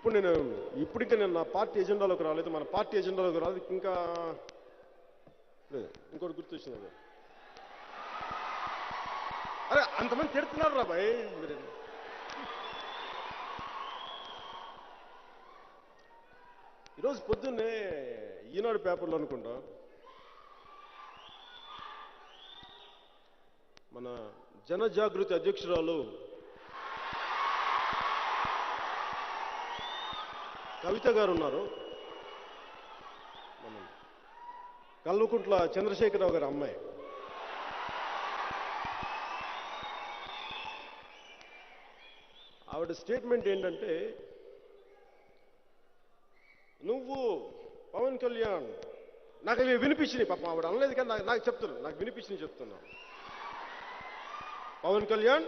ఇప్పుడు ఇంకా నేను నా పార్టీ ఎజెండాలోకి రాలేదు, మన పార్టీ ఎజెండాలోకి రాలేదు. ఇంకా లేదు, ఇంకోటి గుర్తొచ్చింది. అరే అంతమంది తిడుతున్నారు రా భయ్. మీరు ఈరోజు పొద్దున్నే ఈనాడు పేపర్లో అనుకుంటా మన జనజాగృతి అధ్యక్షురాలు కవిత గారు ఉన్నారు, మన కల్వకుంట్ల చంద్రశేఖరరావు గారి అమ్మాయి. ఆవిడ స్టేట్మెంట్ ఏంటంటే, నువ్వు పవన్ కళ్యాణ్, నాకు అవి వినిపించినాయి. పాపం ఆవిడ అనలేదు కానీ నాకు చెప్తున్నా, నాకు వినిపించినాయి చెప్తున్నా. పవన్ కళ్యాణ్,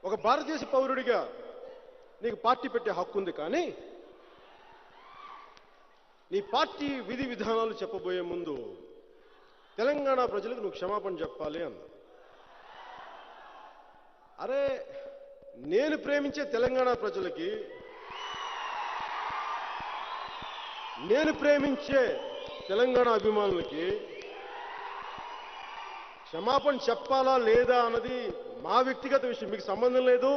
ఒక భారతదేశ పౌరుడిగా నీకు పార్టీ పెట్టే హక్కు ఉంది, కానీ నీ పార్టీ విధి విధానాలు చెప్పబోయే ముందు తెలంగాణ ప్రజలకు నువ్వు క్షమాపణ చెప్పాలి అన్న. అరే నేను ప్రేమించే తెలంగాణ ప్రజలకి, నేను ప్రేమించే తెలంగాణ అభిమానులకి క్షమాపణ చెప్పాలా లేదా అన్నది మా వ్యక్తిగత విషయం, మీకు సంబంధం లేదు.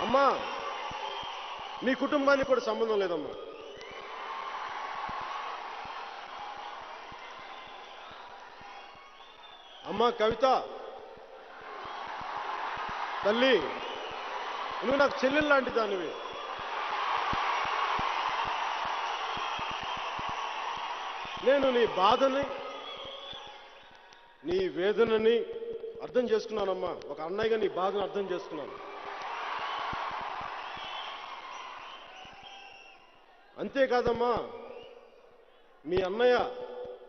అమ్మా మీ కుటుంబానికి కూడా సంబంధం లేదమ్మా. అమ్మా కవిత తల్లి, నువ్వు నాకు చెల్లెలు లాంటి దానివి. నేను నీ బాధని, నీ వేదనని అర్థం చేసుకున్నానమ్మా. ఒక అన్నయ్యగా నీ బాధను అర్థం చేసుకున్నాను. అంతేకాదమ్మా, మీ అన్నయ్య,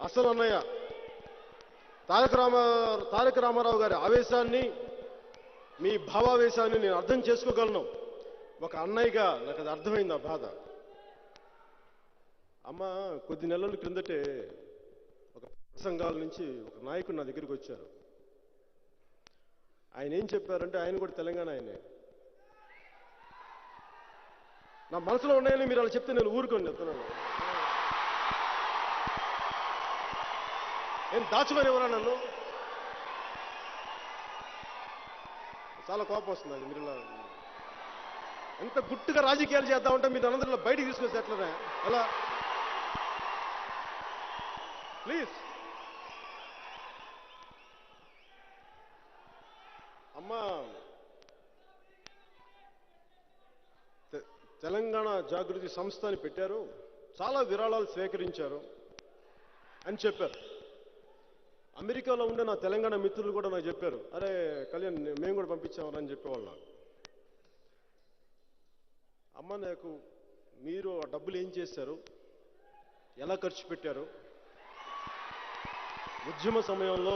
అసలు అన్నయ్య తారక రామారావు గారి ఆవేశాన్ని, మీ భావావేశాన్ని నేను అర్థం చేసుకోగలను. ఒక అన్నయ్యగా నాకు అది అర్థమైంది ఆ బాధ. అమ్మ కొద్ది నెలల క్రిందటే ఒక సంఘాల నుంచి ఒక నాయకుడు నా దగ్గరికి వచ్చారు. ఆయన ఏం చెప్పారంటే, ఆయన కూడా తెలంగాణ ఆయనే. నా మనసులో ఉన్నాయని మీరు అలా చెప్తే నేను ఊరుకొని చెప్తున్నాను. నేను దాచుకొని ఎవరా నన్ను? చాలా కోపం వస్తుంది అది. మీరు ఇలా ఎంత గుట్టుగా రాజకీయాలు చేద్దామంటే మీరు అందరిలో బయటికి తీసుకొస్తే ఎట్లనే? ఎలా? ప్లీజ్ అమ్మా, తెలంగాణ జాగృతి సంస్థ అని పెట్టారు, చాలా విరాళాలు స్వీకరించారు అని చెప్పారు. అమెరికాలో ఉండే నా తెలంగాణ మిత్రులు కూడా నాకు చెప్పారు, అరే కళ్యాణ్ మేము కూడా పంపించామని చెప్పేవాళ్ళు నాకు. అమ్మ నాకు మీరు ఆ డబ్బులు ఏం చేశారు, ఎలా ఖర్చు పెట్టారు, ఉద్యమ సమయంలో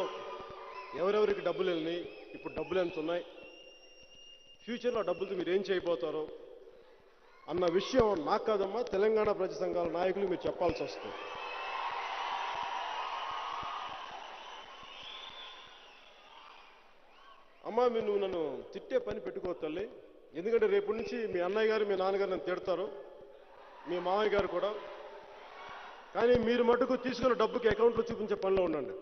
ఎవరెవరికి డబ్బులు వెళ్ళినాయి, ఇప్పుడు డబ్బులు ఎంత ఉన్నాయి, ఫ్యూచర్లో ఆ డబ్బులతో మీరు ఏం చేయబోతారో అన్న విషయం నాకు కాదమ్మా, తెలంగాణ ప్రజా సంఘాల నాయకులు మీరు చెప్పాల్సి వస్తుంది. అమ్మా మీరు నువ్వు నన్ను తిట్టే పని పెట్టుకో తల్లి, ఎందుకంటే రేపు నుంచి మీ అన్నయ్య గారు, మీ నాన్నగారు నన్ను తిడతారు, మీ మామయ్య గారు కూడా. కానీ మీరు మటుకు తీసుకున్న డబ్బుకి అకౌంట్లో చూపించే పనిలో ఉండండి.